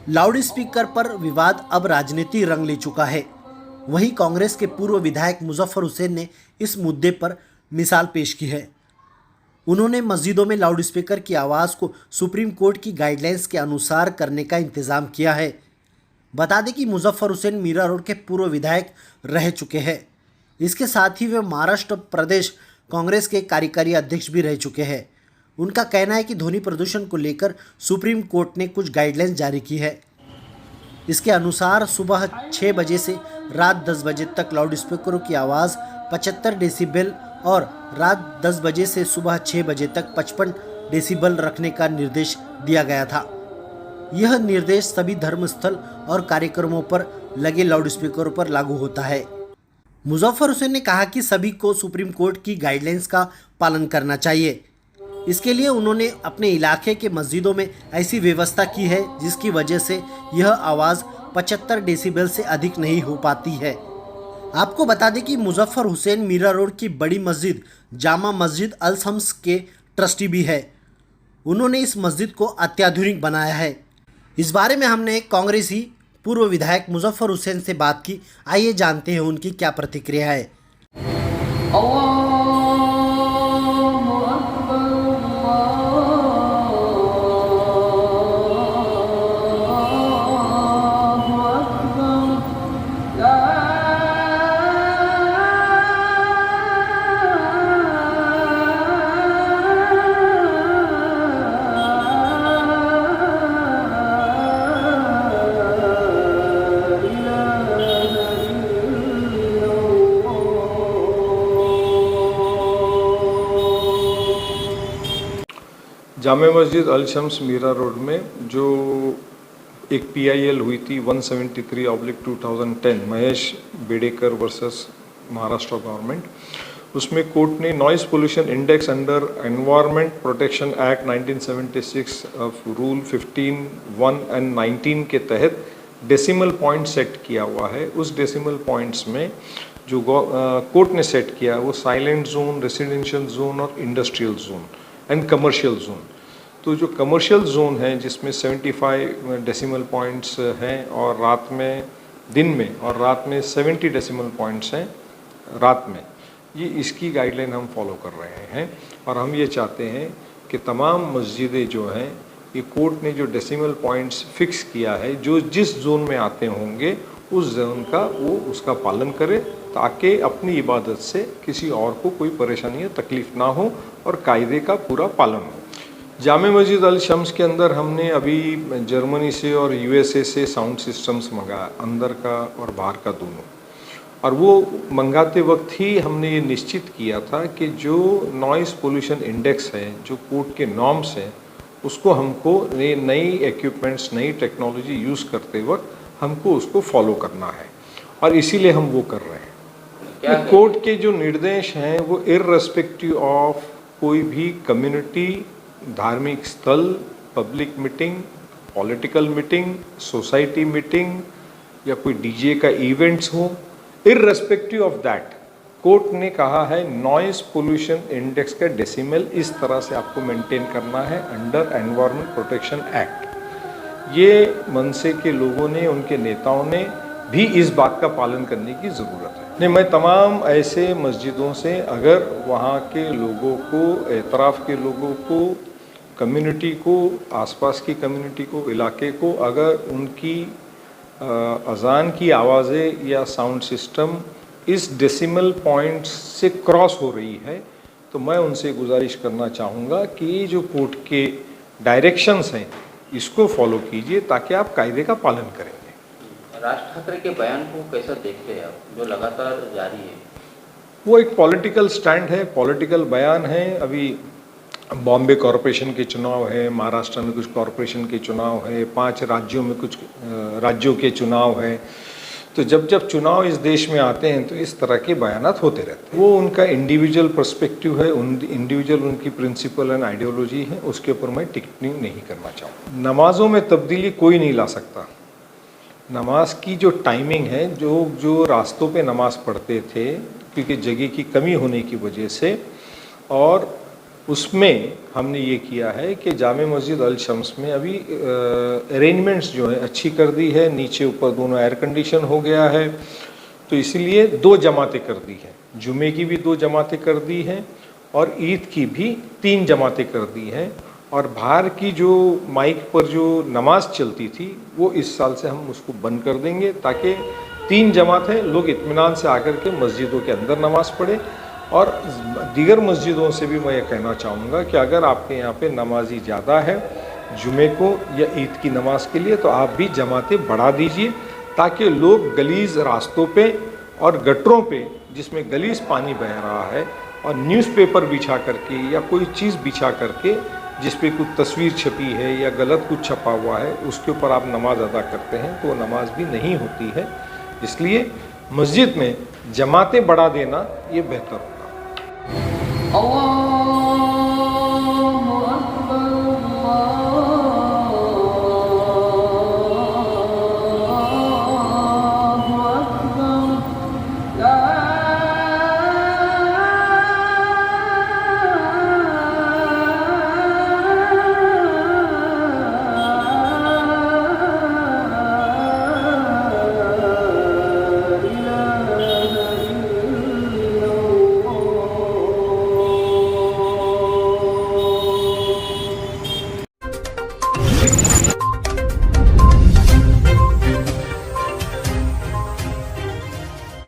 Loud speaker पर विवाद अब राजनीति रंग ले चुका है। वहीं कांग्रेस के पूर्व विधायक मुजफ्फर हुसैन ने इस मुद्दे पर मिसाल पेश की है। उन्होंने मस्जिदों में लाउड स्पीकर की आवाज़ को सुप्रीम कोर्ट की गाइडलाइंस के अनुसार करने का इंतजाम किया है। बता दें कि मुजफ्फर हुसैन मीरा रोड के पूर्व विधायक रह चुके हैं। इसके साथ ही वे महाराष्ट्र प्रदेश कांग्रेस के कार्यकारी अध्यक्ष भी रह चुके हैं। उनका कहना है कि ध्वनि प्रदूषण को लेकर सुप्रीम कोर्ट ने कुछ गाइडलाइंस जारी की है। इसके अनुसार सुबह 6 बजे से रात 10 बजे तक लाउड स्पीकरों की आवाज़ 75 डेसिबल और रात 10 बजे से सुबह 6 बजे तक 55 डेसिबल रखने का निर्देश दिया गया था। यह निर्देश सभी धर्मस्थल और कार्यक्रमों पर लगे लाउड स्पीकरों पर लागू होता है। मुजफ्फर हुसैन ने कहा कि सभी को सुप्रीम कोर्ट की गाइडलाइंस का पालन करना चाहिए। इसके लिए उन्होंने अपने इलाके के मस्जिदों में ऐसी व्यवस्था की है जिसकी वजह से यह आवाज़ 75 डेसिबल से अधिक नहीं हो पाती है। आपको बता दें कि मुजफ्फर हुसैन मीरा रोड की बड़ी मस्जिद जामा मस्जिद अल शम्स के ट्रस्टी भी है। उन्होंने इस मस्जिद को अत्याधुनिक बनाया है। इस बारे में हमने कांग्रेसी पूर्व विधायक मुजफ्फर हुसैन से बात की। आइए जानते हैं उनकी क्या प्रतिक्रिया है। जामे मस्जिद अल शम्स मीरा रोड में जो एक PIL हुई थी 173/2010 महेश बेडेकर वर्सेस महाराष्ट्र गवर्नमेंट, उसमें कोर्ट ने noise pollution index under environment protection act 1976 of rule 15, 1 and 19 के तहत डेसिमल पॉइंट सेट किया हुआ है। उस डेसिमल पॉइंट्स में जो कोर्ट ने सेट किया वो साइलेंट जोन, रेसिडेंशियल जोन और industrial zone and commercial zone. तो जो कमर्शियल जोन है जिसमें 75 डेसिमल पॉइंट्स हैं और रात में, दिन में और रात में 70 डेसिमल पॉइंट्स हैं रात में, ये इसकी गाइडलाइन हम फॉलो कर रहे हैं। और हम ये चाहते हैं कि तमाम मस्जिदें जो हैं, ये कोर्ट ने जो डेसिमल पॉइंट्स फिक्स किया है, जो जिस जोन में आते होंगे उस जोन का वो उसका पालन करे, ताकि अपनी इबादत से किसी और को कोई परेशानी या तकलीफ़ ना हो और कायदे का पूरा पालन हो। जामे मस्जिद अल शम्स के अंदर हमने अभी जर्मनी से और USA से साउंड सिस्टम्स मंगाया, अंदर का और बाहर का दोनों। और वो मंगाते वक्त ही हमने ये निश्चित किया था कि जो नॉइज़ पोल्यूशन इंडेक्स है, जो कोर्ट के नॉर्म्स हैं, उसको हमको नई इक्विपमेंट्स, नई टेक्नोलॉजी यूज़ करते वक्त हमको उसको फॉलो करना है और इसीलिए हम वो कर रहे हैं। तो कोर्ट के जो निर्देश हैं वो इर्रेस्पेक्टिव ऑफ कोई भी कम्युनिटी, धार्मिक स्थल, public meeting, political meeting, society meeting या कोई DJ का इवेंट्स हो, इर्रेस्पेक्टिव ऑफ दैट कोर्ट ने कहा है नॉइज़ पोल्यूशन इंडेक्स का डेसिमल इस तरह से आपको मेंटेन करना है अंडर एनवायरनमेंट प्रोटेक्शन एक्ट। ये मनसे के लोगों ने, उनके नेताओं ने भी इस बात का पालन करने की ज़रूरत है। नहीं, मैं तमाम ऐसे मस्जिदों से अगर वहाँ के लोगों को, एतराफ़ के लोगों को, कम्युनिटी को, आसपास की कम्युनिटी को, इलाके को, अगर उनकी अज़ान की आवाज़ें या साउंड सिस्टम इस डेसिमल पॉइंट्स से क्रॉस हो रही है, तो मैं उनसे गुजारिश करना चाहूँगा कि ये जो कोर्ट के डायरेक्शंस हैं इसको फॉलो कीजिए ताकि आप कायदे का पालन करेंगे। राज ठाकरे के बयान को कैसा देखते हैं आप, जो लगातार जारी है? वो एक पॉलिटिकल स्टैंड है, पॉलिटिकल बयान है। अभी बॉम्बे कॉरपोरेशन के चुनाव है, महाराष्ट्र में कुछ कॉरपोरेशन के चुनाव है, 5 राज्यों में कुछ राज्यों के चुनाव है। तो जब जब चुनाव इस देश में आते हैं तो इस तरह के बयानात होते रहते हैं। वो उनका इंडिविजुअल पर्सपेक्टिव है, इंडिविजुअल उनकी प्रिंसिपल एंड आइडियोलॉजी है, उसके ऊपर मैं टिप्पणी नहीं करना चाहूँगा। नमाज़ों में तब्दीली कोई नहीं ला सकता। नमाज की जो टाइमिंग है, जो रास्तों पे नमाज़ पढ़ते थे क्योंकि जगह की कमी होने की वजह से, और उसमें हमने ये किया है कि जामे मस्जिद अल शम्स में अभी अरेंजमेंट्स जो है अच्छी कर दी है, नीचे ऊपर दोनों एयर कंडीशन हो गया है, तो इसलिए 2 जमातें कर दी हैं। जुमे की भी 2 जमातें कर दी हैं और ईद की भी 3 जमातें कर दी हैं। और बाहर की जो माइक पर जो नमाज चलती थी वो इस साल से हम उसको बंद कर देंगे, ताकि 3 जमातें लोग इत्मीनान से आकर के मस्जिदों के अंदर नमाज़ पढ़े। और दीगर मस्जिदों से भी मैं ये कहना चाहूँगा कि अगर आपके यहाँ पे नमाजी ज़्यादा है जुमे को या ईद की नमाज के लिए, तो आप भी जमातें बढ़ा दीजिए, ताकि लोग गलीज़ रास्तों पे और गटरों पे जिसमें गलीज़ पानी बह रहा है और न्यूज़पेपर बिछा करके या कोई चीज़ बिछा करके जिस पे कुछ तस्वीर छपी है या गलत कुछ छपा हुआ है उसके ऊपर आप नमाज अदा करते हैं तो नमाज भी नहीं होती है। इसलिए मस्जिद में जमातें बढ़ा देना ये बेहतर होगा। अल्लाह